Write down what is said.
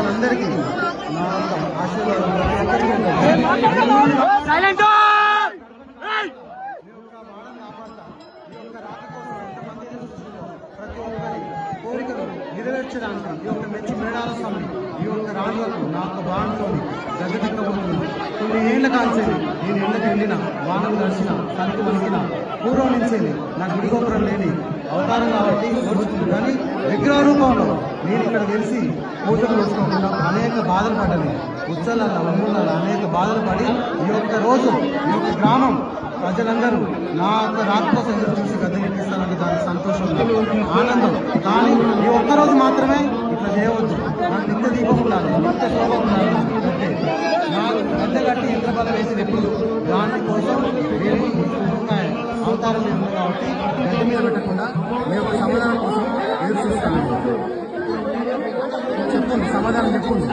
అందరికీ కోరికలు నెరవేర్చడానికి ఈ యొక్క మెచ్చి మేడాల స్వామి ఈ యొక్క రాజులకు నా యొక్క బాణంలోని గద్దెక్కబోతుంది. కొన్ని ఏళ్ల కాల్చేది నేను ఇళ్ళకి వెళ్ళిన వానలు నడిచిన తనకు వణికిన పూర్వం నుంచేది నాకు గుడిగోపురం లేని అవతారం కాబట్టి నడుస్తుంది. కానీ విగ్రహ రూపంలో నేను ఇక్కడ తెలిసి పూజలు చేసుకోకుండా అనేక బాధలు పడ్డది. ఉత్సవాల వమ్ములలో అనేక బాధలు పడి ఈ యొక్క రోజు ఈ యొక్క గ్రామం ప్రజలందరూ నా యొక్క రాక కోసం ఎదురు చూసి గద్దెనెక్కిస్తానంటే దానికి సంతోషం, ఆనందం. కానీ ఈ ఒక్కరోజు మాత్రమే ఇట్లా చేయవద్దు. నాకు నిత్య దీపం ఉండాలి, నిత్య శోభ ఉండాలి. అంటే నాకు గద్దె కట్టి ఇంద్రబలం వేసిన ఎప్పుడు దానికోసం అవతారం లేదు కాబట్టి గద్దె మీద పెట్టకుండా మేము సమాధానం కోసం ఎదురు చూస్తాను. చెప్పండి, సమాధానం చెప్పండి.